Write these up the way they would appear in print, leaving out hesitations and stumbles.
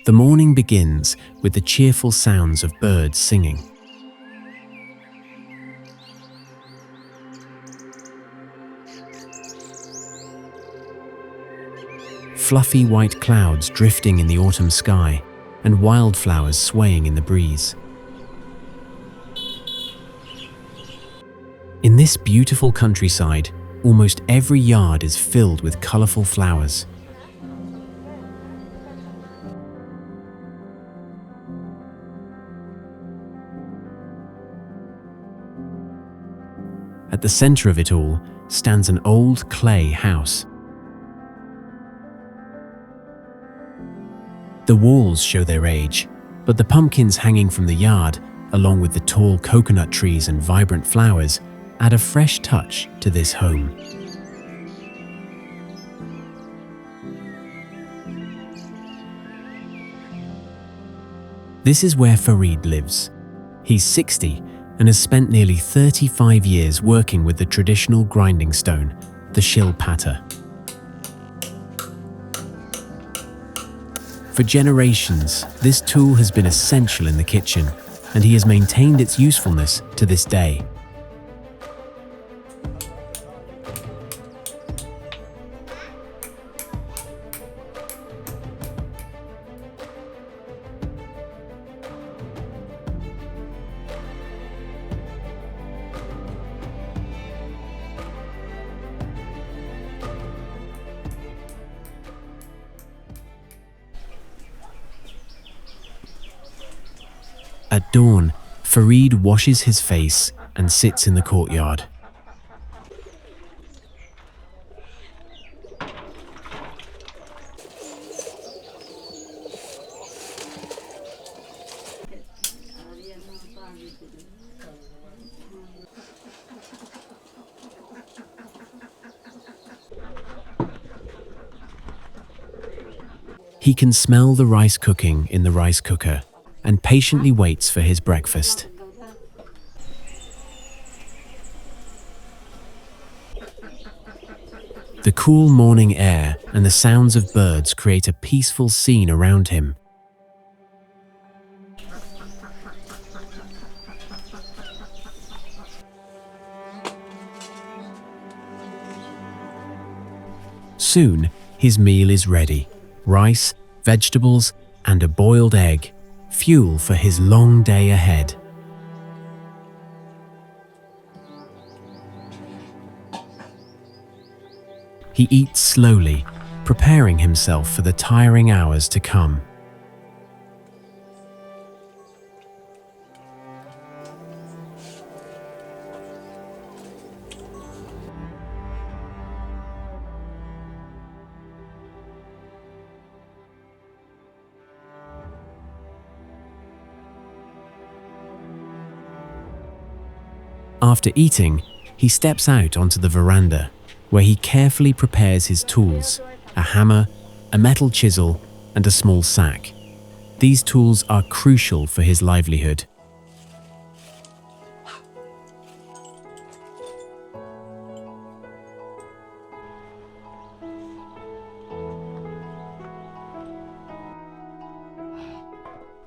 The morning begins with the cheerful sounds of birds singing. Fluffy white clouds drifting in the autumn sky, and wildflowers swaying in the breeze. In this beautiful countryside, almost every yard is filled with colourful flowers. At the centre of it all stands an old clay house. The walls show their age, but the pumpkins hanging from the yard, along with the tall coconut trees and vibrant flowers, add a fresh touch to this home. This is where Farid lives. He's 60 and has spent nearly 35 years working with the traditional grinding stone, the Shilpata. For generations, this tool has been essential in the kitchen, and he has maintained its usefulness to this day. At dawn, Farid washes his face and sits in the courtyard. He can smell the rice cooking in the rice cooker and patiently waits for his breakfast. The cool morning air and the sounds of birds create a peaceful scene around him. Soon, his meal is ready. Rice, vegetables, and a boiled egg. Fuel for his long day ahead. He eats slowly, preparing himself for the tiring hours to come. After eating, he steps out onto the veranda, where he carefully prepares his tools, a hammer, a metal chisel, and a small sack. These tools are crucial for his livelihood.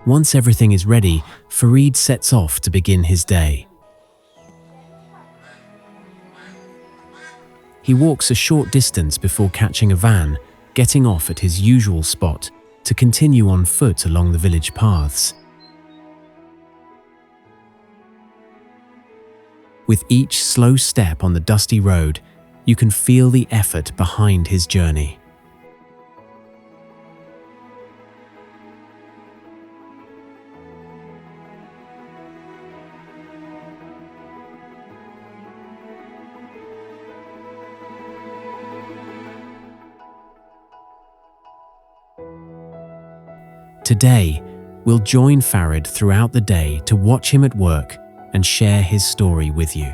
Once everything is ready, Farid sets off to begin his day. He walks a short distance before catching a van, getting off at his usual spot to continue on foot along the village paths. With each slow step on the dusty road, you can feel the effort behind his journey. Today, we'll join Farid throughout the day to watch him at work and share his story with you.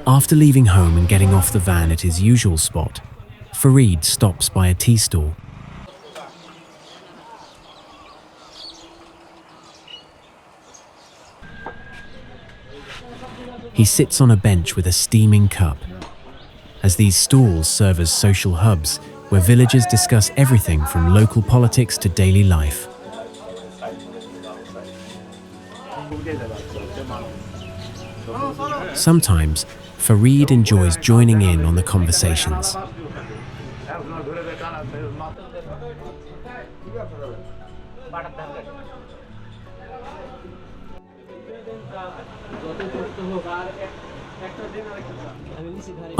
After leaving home and getting off the van at his usual spot, Farid stops by a tea stall. He sits on a bench with a steaming cup, as these stalls serve as social hubs where villagers discuss everything from local politics to daily life. Sometimes, Farid enjoys joining in on the conversations.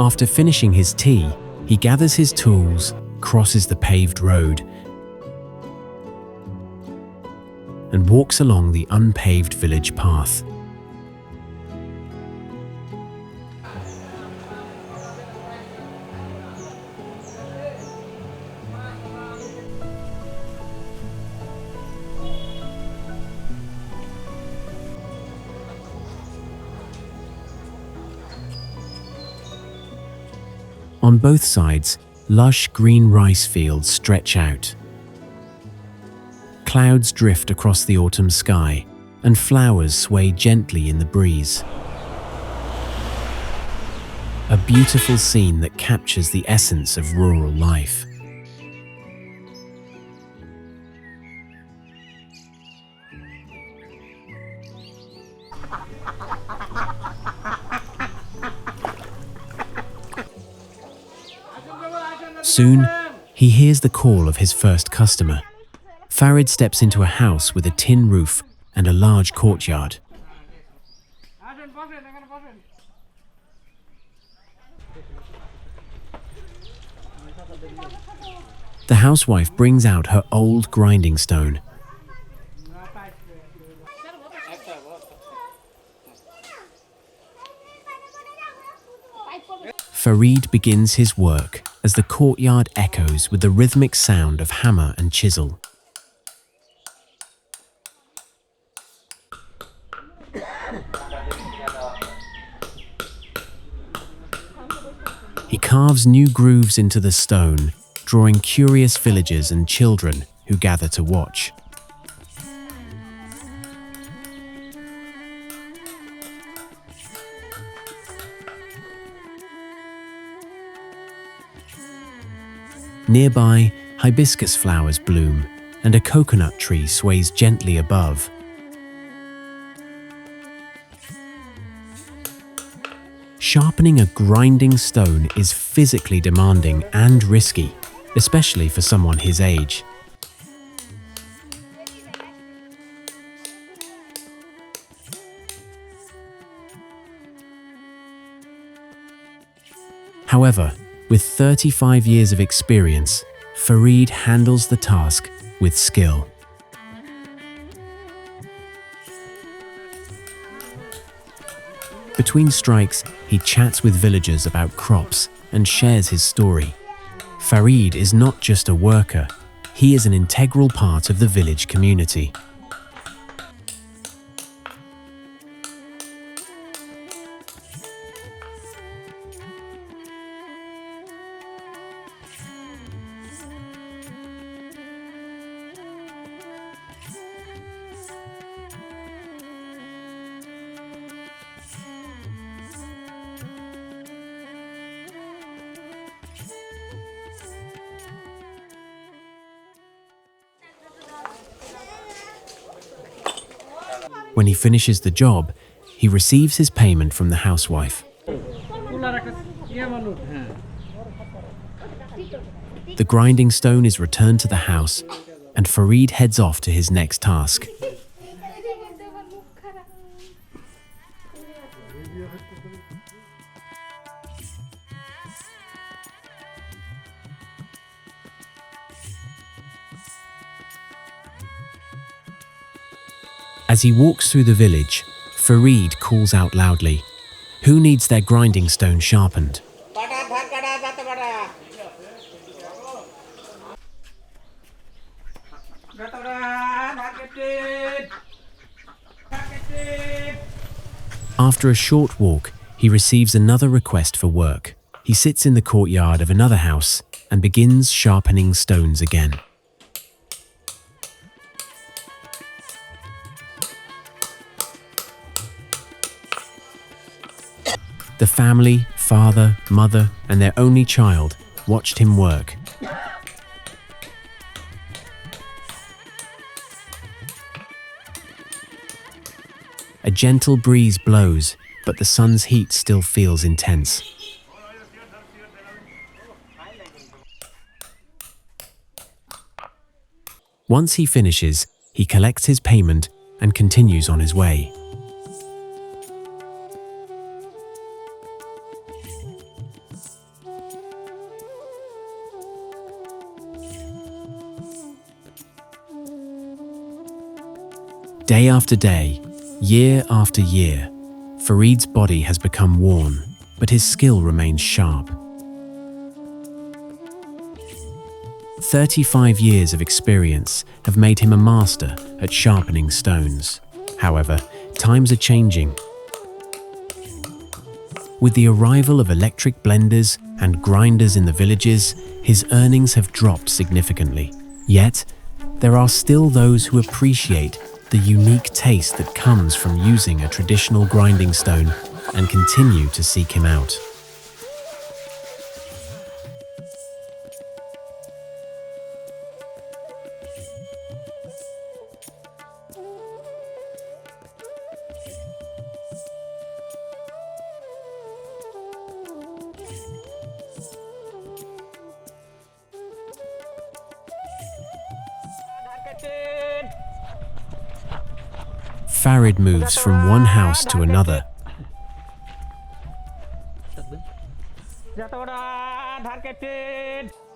After finishing his tea, he gathers his tools, crosses the paved road, and walks along the unpaved village path. On both sides, lush green rice fields stretch out. Clouds drift across the autumn sky, and flowers sway gently in the breeze. A beautiful scene that captures the essence of rural life. Soon, he hears the call of his first customer. Farid steps into a house with a tin roof and a large courtyard. The housewife brings out her old grinding stone. Farid begins his work as the courtyard echoes with the rhythmic sound of hammer and chisel. He carves new grooves into the stone, drawing curious villagers and children who gather to watch. Nearby, hibiscus flowers bloom, and a coconut tree sways gently above. Sharpening a grinding stone is physically demanding and risky, especially for someone his age. However, with 35 years of experience, Farid handles the task with skill. Between strikes, he chats with villagers about crops and shares his story. Farid is not just a worker, he is an integral part of the village community. When he finishes the job, he receives his payment from the housewife. The grinding stone is returned to the house, and Farid heads off to his next task. As he walks through the village, Farid calls out loudly, "Who needs their grinding stone sharpened?" After a short walk, he receives another request for work. He sits in the courtyard of another house and begins sharpening stones again. The family, father, mother, and their only child watched him work. A gentle breeze blows, but the sun's heat still feels intense. Once he finishes, he collects his payment and continues on his way. Day after day, year after year, Farid's body has become worn, but his skill remains sharp. 35 years of experience have made him a master at sharpening stones. However, times are changing. With the arrival of electric blenders and grinders in the villages, his earnings have dropped significantly. Yet, there are still those who appreciate the unique taste that comes from using a traditional grinding stone and continue to seek him out. Farid moves from one house to another.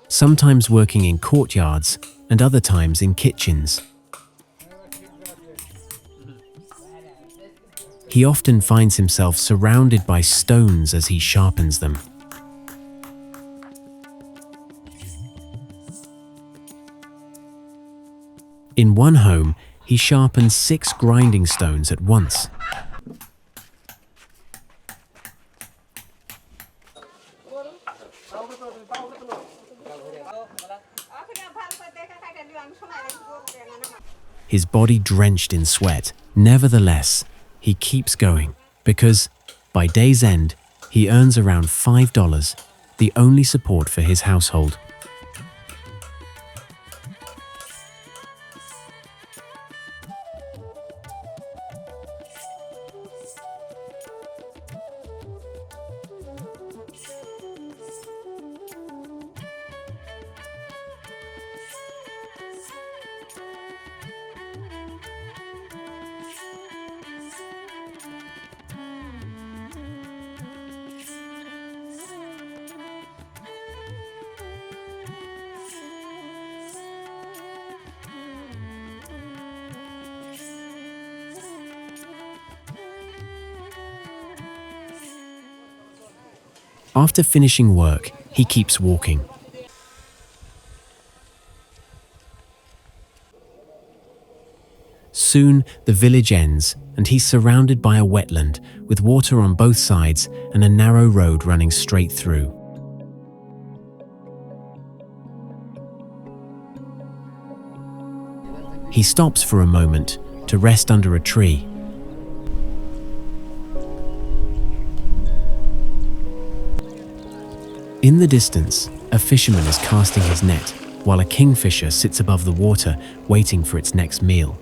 Sometimes working in courtyards and other times in kitchens. He often finds himself surrounded by stones as he sharpens them. In one home, he sharpens 6 grinding stones at once. His body drenched in sweat. Nevertheless, he keeps going because, by day's end, he earns around $5, the only support for his household. After finishing work, he keeps walking. Soon, the village ends, and he's surrounded by a wetland with water on both sides and a narrow road running straight through. He stops for a moment to rest under a tree. In the distance, a fisherman is casting his net, while a kingfisher sits above the water, waiting for its next meal.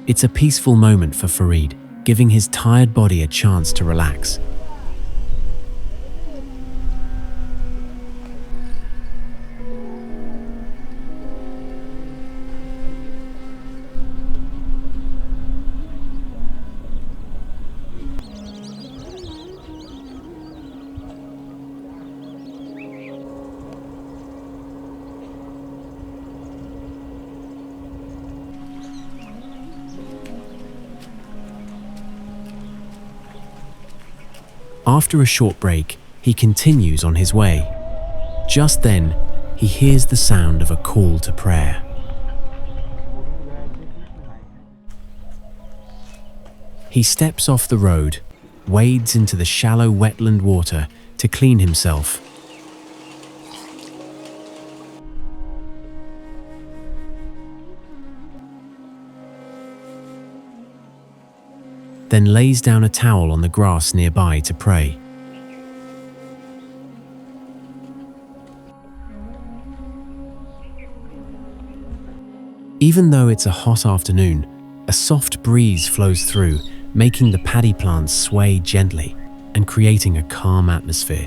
It's a peaceful moment for Farid, giving his tired body a chance to relax. After a short break, he continues on his way. Just then, he hears the sound of a call to prayer. He steps off the road, wades into the shallow wetland water to clean himself. Then lays down a towel on the grass nearby to pray. Even though it's a hot afternoon, a soft breeze flows through, making the paddy plants sway gently and creating a calm atmosphere.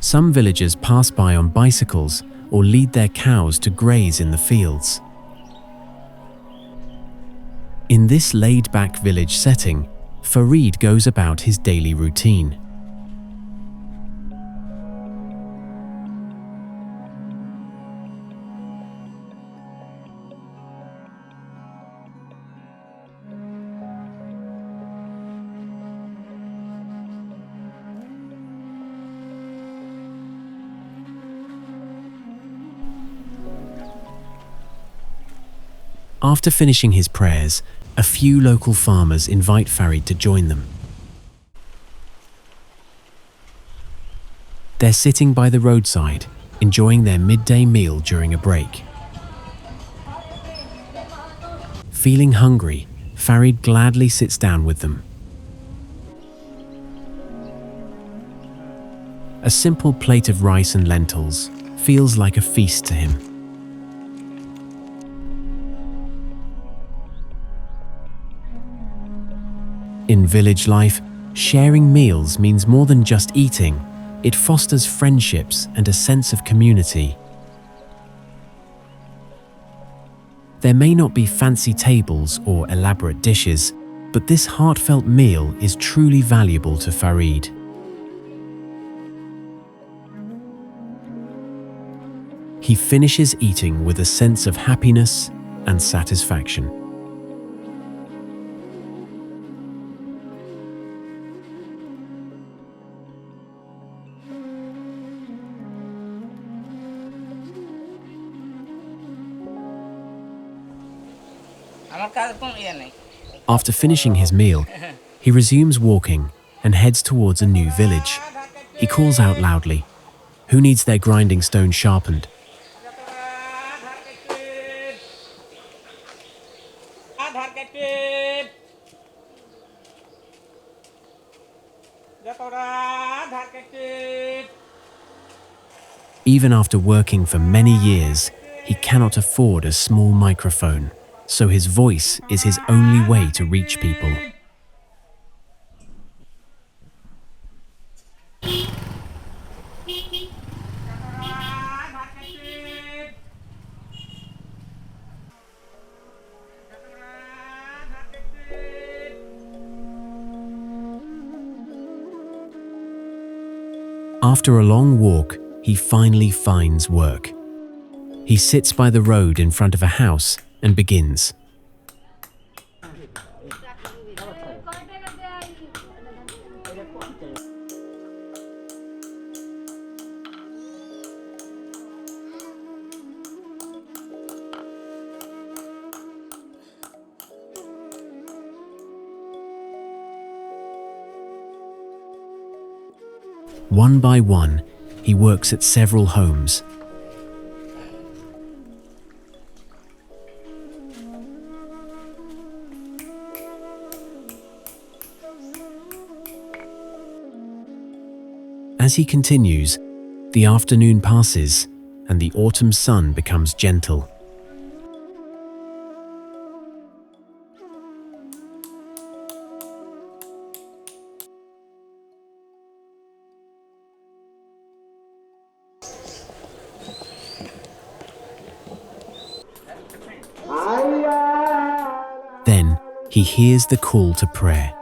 Some villagers pass by on bicycles or lead their cows to graze in the fields. In this laid-back village setting, Farid goes about his daily routine. After finishing his prayers, a few local farmers invite Farid to join them. They're sitting by the roadside, enjoying their midday meal during a break. Feeling hungry, Farid gladly sits down with them. A simple plate of rice and lentils feels like a feast to him. In village life, sharing meals means more than just eating. It fosters friendships and a sense of community. There may not be fancy tables or elaborate dishes, but this heartfelt meal is truly valuable to Farid. He finishes eating with a sense of happiness and satisfaction. After finishing his meal, he resumes walking and heads towards a new village. He calls out loudly, "Who needs their grinding stone sharpened?" Even after working for many years, he cannot afford a small microphone, so his voice is his only way to reach people. After a long walk, he finally finds work. He sits by the road in front of a house and begins. One by one, he works at several homes. As he continues, the afternoon passes and the autumn sun becomes gentle. Then he hears the call to prayer.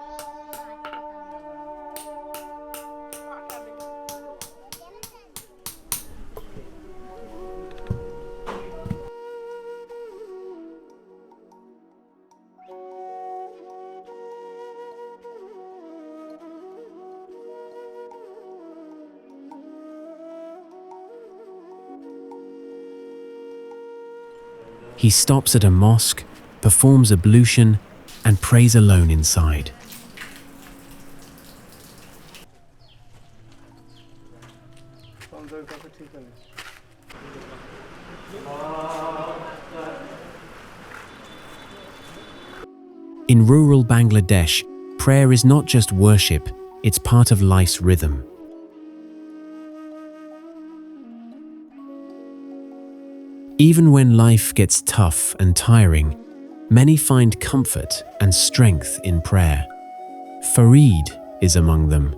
He stops at a mosque, performs ablution, and prays alone inside. In rural Bangladesh, prayer is not just worship, it's part of life's rhythm. Even when life gets tough and tiring, many find comfort and strength in prayer. Farid is among them.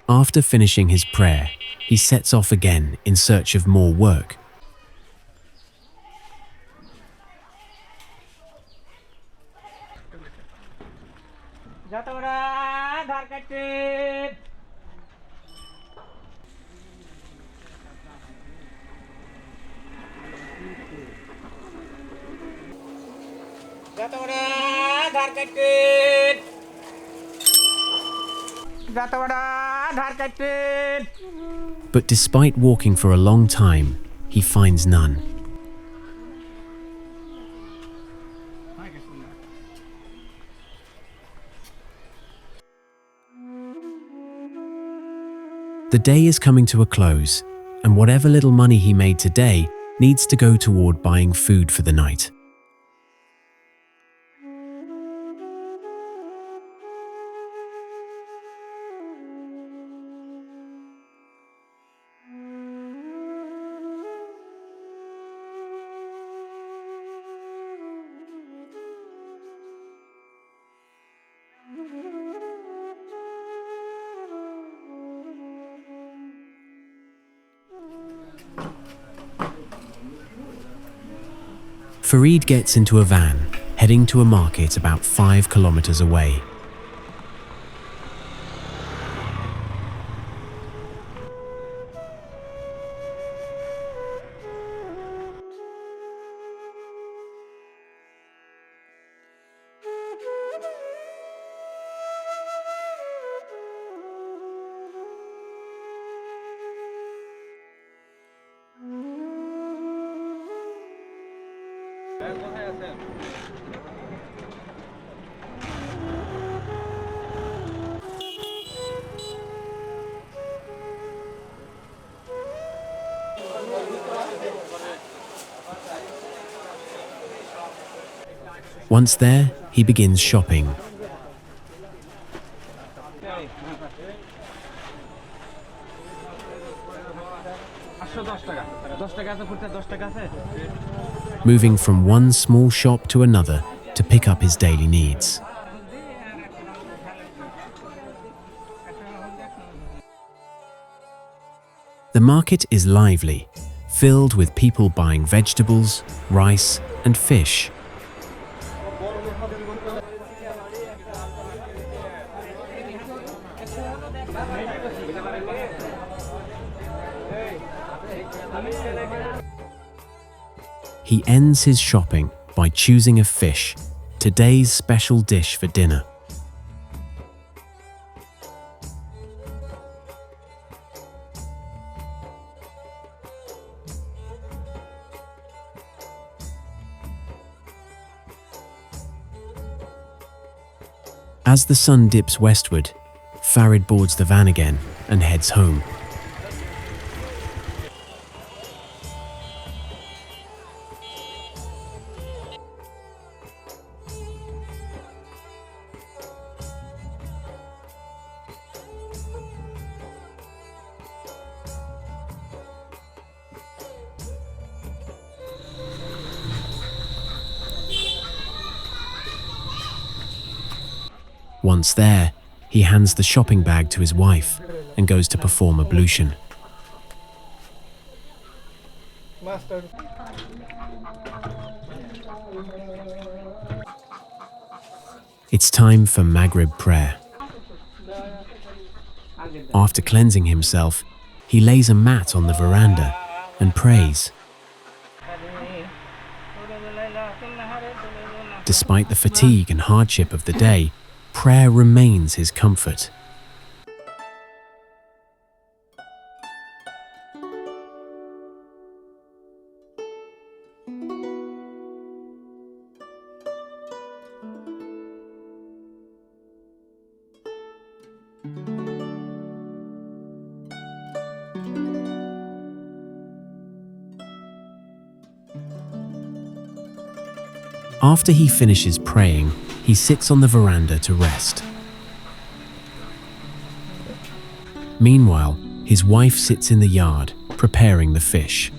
After finishing his prayer, he sets off again in search of more work. But despite walking for a long time, he finds none. The day is coming to a close, and whatever little money he made today needs to go toward buying food for the night. Farid gets into a van, heading to a market about 5 kilometers away. Once there, he begins shopping. Moving from one small shop to another to pick up his daily needs. The market is lively, filled with people buying vegetables, rice, and fish. He ends his shopping by choosing a fish, today's special dish for dinner. As the sun dips westward, Farid boards the van again and heads home. Once there, he hands the shopping bag to his wife and goes to perform ablution. It's time for Maghrib prayer. After cleansing himself, he lays a mat on the veranda and prays. Despite the fatigue and hardship of the day, prayer remains his comfort. After he finishes praying, he sits on the veranda to rest. Meanwhile, his wife sits in the yard, preparing the fish.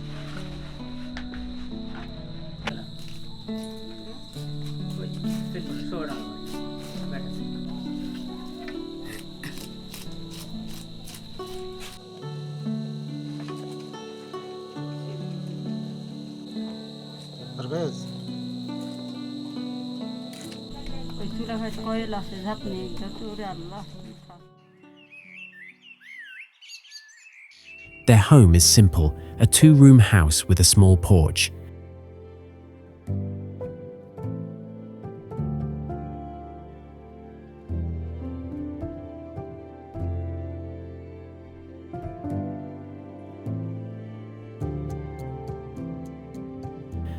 Their home is simple, a two-room house with a small porch.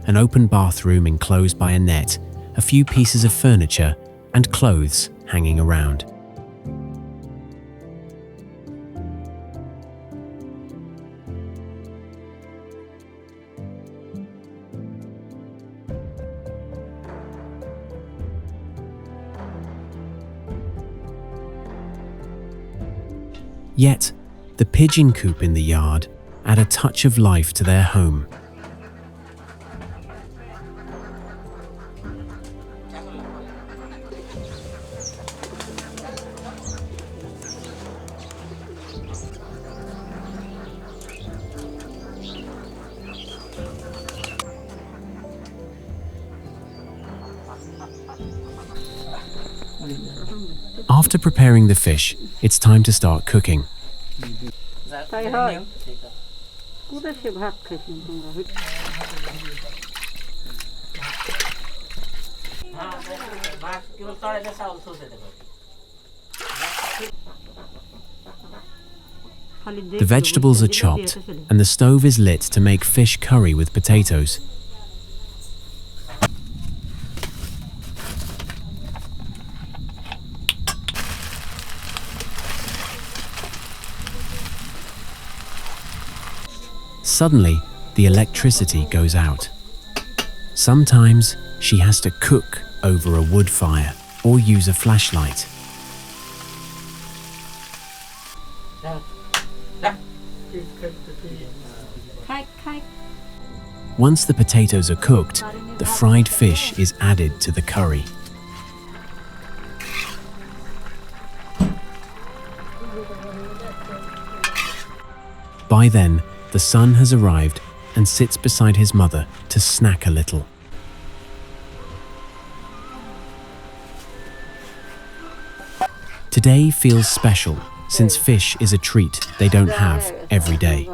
An open bathroom enclosed by a net, a few pieces of furniture, and clothes hanging around. Yet, the pigeon coop in the yard add a touch of life to their home. After preparing the fish, it's time to start cooking. The vegetables are chopped, and the stove is lit to make fish curry with potatoes. Suddenly, the electricity goes out. Sometimes she has to cook over a wood fire or use a flashlight. Once the potatoes are cooked, the fried fish is added to the curry. By then, the son has arrived and sits beside his mother to snack a little. Today feels special since fish is a treat they don't have every day.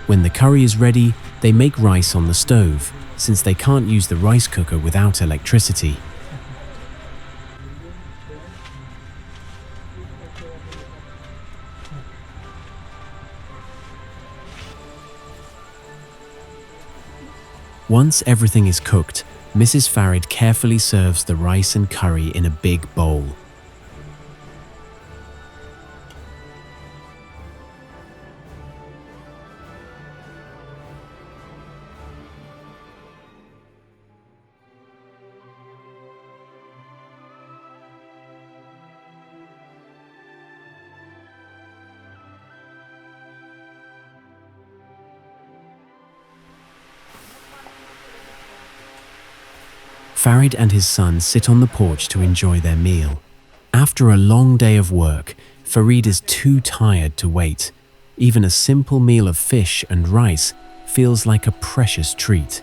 When the curry is ready, they make rice on the stove, since they can't use the rice cooker without electricity. Once everything is cooked, Mrs. Farid carefully serves the rice and curry in a big bowl. Farid and his son sit on the porch to enjoy their meal. After a long day of work, Farid is too tired to wait. Even a simple meal of fish and rice feels like a precious treat.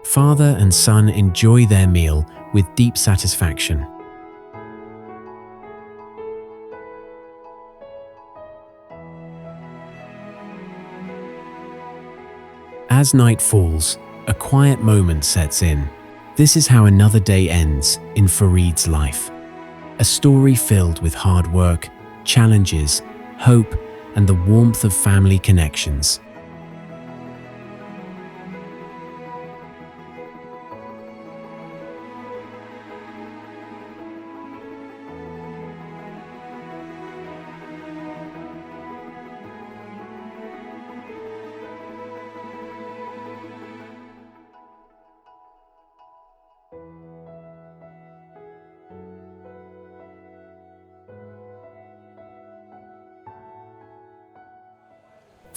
Father and son enjoy their meal with deep satisfaction. As night falls, a quiet moment sets in. This is how another day ends in Farid's life. A story filled with hard work, challenges, hope, and the warmth of family connections.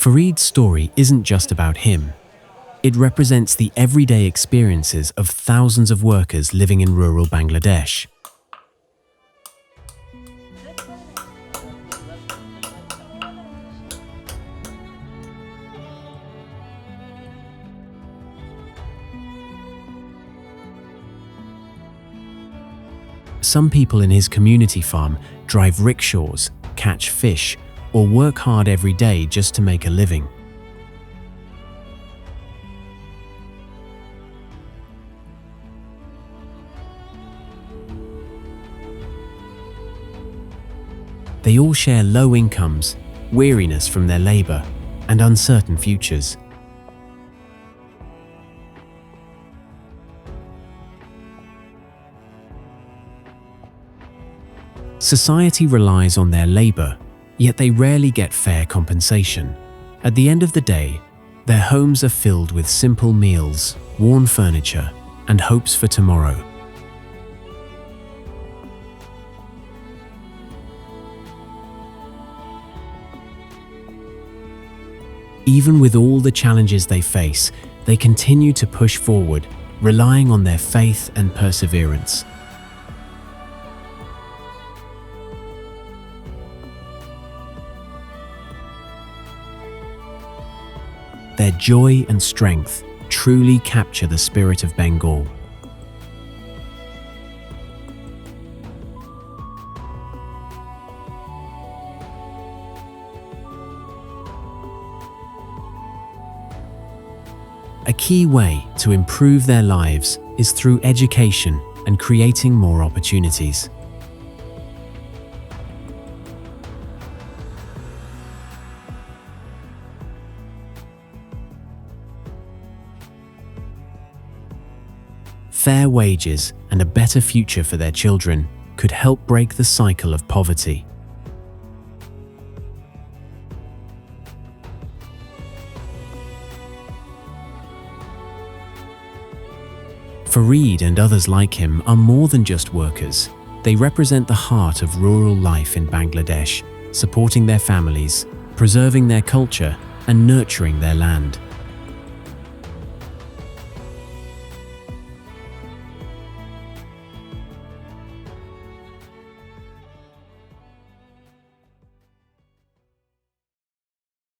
Farid's story isn't just about him. It represents the everyday experiences of thousands of workers living in rural Bangladesh. Some people in his community farm drive rickshaws, catch fish, or work hard every day just to make a living. They all share low incomes, weariness from their labor, and uncertain futures. Society relies on their labor, yet they rarely get fair compensation. At the end of the day, their homes are filled with simple meals, worn furniture, and hopes for tomorrow. Even with all the challenges they face, they continue to push forward, relying on their faith and perseverance. Their joy and strength truly capture the spirit of Bengal. A key way to improve their lives is through education and creating more opportunities. Fair wages and a better future for their children could help break the cycle of poverty. Farid and others like him are more than just workers. They represent the heart of rural life in Bangladesh, supporting their families, preserving their culture, and nurturing their land.